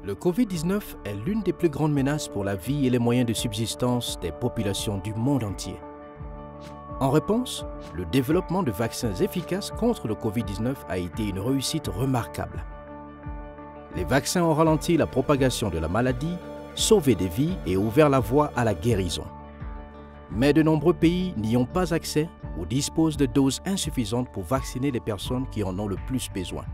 Le Covid-19 est l'une des plus grandes menaces pour la vie et les moyens de subsistance des populations du monde entier. En réponse, le développement de vaccins efficaces contre le Covid-19 a été une réussite remarquable. Les vaccins ont ralenti la propagation de la maladie, sauvé des vies et ouvert la voie à la guérison. Mais de nombreux pays n'y ont pas accès ou disposent de doses insuffisantes pour vacciner les personnes qui en ont le plus besoin.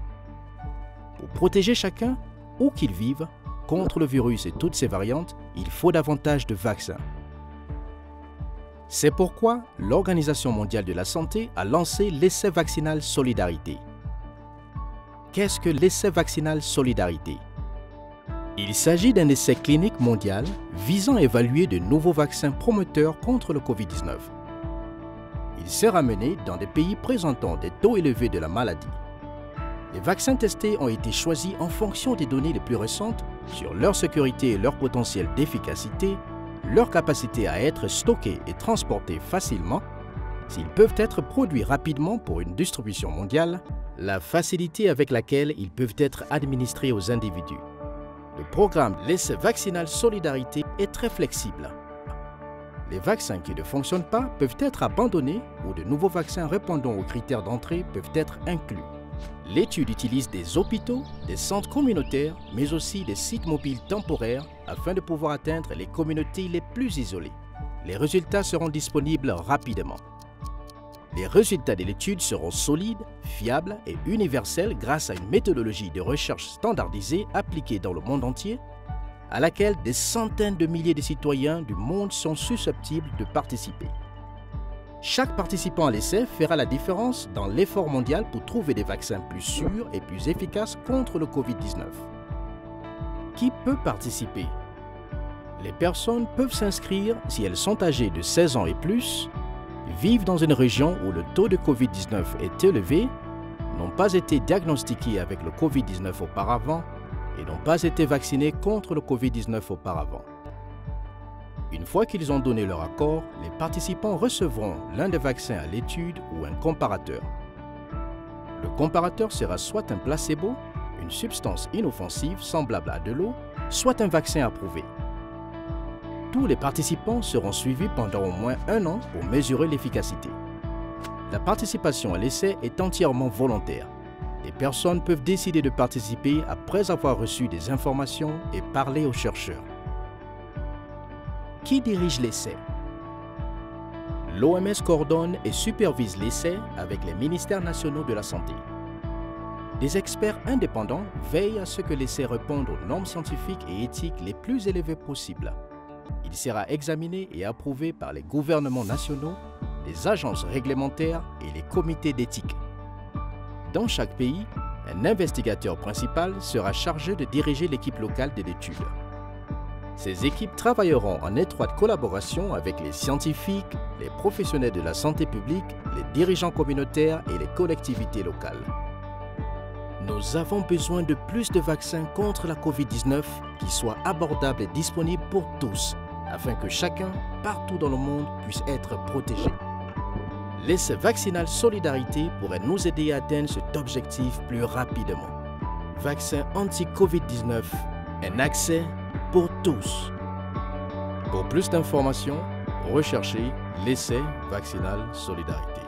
Pour protéger chacun, où qu'il vive, contre le virus et toutes ses variantes, il faut davantage de vaccins. C'est pourquoi l'Organisation mondiale de la santé a lancé l'essai vaccinal Solidarité. Qu'est-ce que l'essai vaccinal Solidarité? Il s'agit d'un essai clinique mondial visant à évaluer de nouveaux vaccins promoteurs contre le Covid-19. Il sera mené dans des pays présentant des taux élevés de la maladie. Les vaccins testés ont été choisis en fonction des données les plus récentes sur leur sécurité et leur potentiel d'efficacité, leur capacité à être stockés et transportés facilement, s'ils peuvent être produits rapidement pour une distribution mondiale, la facilité avec laquelle ils peuvent être administrés aux individus. Le programme l'essai vaccinal Solidarité est très flexible. Les vaccins qui ne fonctionnent pas peuvent être abandonnés ou de nouveaux vaccins répondant aux critères d'entrée peuvent être inclus. L'étude utilise des hôpitaux, des centres communautaires, mais aussi des sites mobiles temporaires afin de pouvoir atteindre les communautés les plus isolées. Les résultats seront disponibles rapidement. Les résultats de l'étude seront solides, fiables et universels grâce à une méthodologie de recherche standardisée appliquée dans le monde entier, à laquelle des centaines de milliers de citoyens du monde sont susceptibles de participer. Chaque participant à l'essai fera la différence dans l'effort mondial pour trouver des vaccins plus sûrs et plus efficaces contre le Covid-19. Qui peut participer? Les personnes peuvent s'inscrire si elles sont âgées de 16 ans et plus, vivent dans une région où le taux de Covid-19 est élevé, n'ont pas été diagnostiquées avec le Covid-19 auparavant et n'ont pas été vaccinées contre le Covid-19 auparavant. Une fois qu'ils ont donné leur accord, les participants recevront l'un des vaccins à l'étude ou un comparateur. Le comparateur sera soit un placebo, une substance inoffensive semblable à de l'eau, soit un vaccin approuvé. Tous les participants seront suivis pendant au moins 1 an pour mesurer l'efficacité. La participation à l'essai est entièrement volontaire. Les personnes peuvent décider de participer après avoir reçu des informations et parler aux chercheurs. Qui dirige l'essai? L'OMS coordonne et supervise l'essai avec les ministères nationaux de la santé. Des experts indépendants veillent à ce que l'essai réponde aux normes scientifiques et éthiques les plus élevées possibles. Il sera examiné et approuvé par les gouvernements nationaux, les agences réglementaires et les comités d'éthique. Dans chaque pays, un investigateur principal sera chargé de diriger l'équipe locale de l'étude. Ces équipes travailleront en étroite collaboration avec les scientifiques, les professionnels de la santé publique, les dirigeants communautaires et les collectivités locales. Nous avons besoin de plus de vaccins contre la Covid-19 qui soient abordables et disponibles pour tous, afin que chacun, partout dans le monde, puisse être protégé. L'essai vaccinal Solidarité pourrait nous aider à atteindre cet objectif plus rapidement. Vaccin anti-Covid-19, un accès pour tous. Pour plus d'informations, recherchez l'essai vaccinal Solidarité.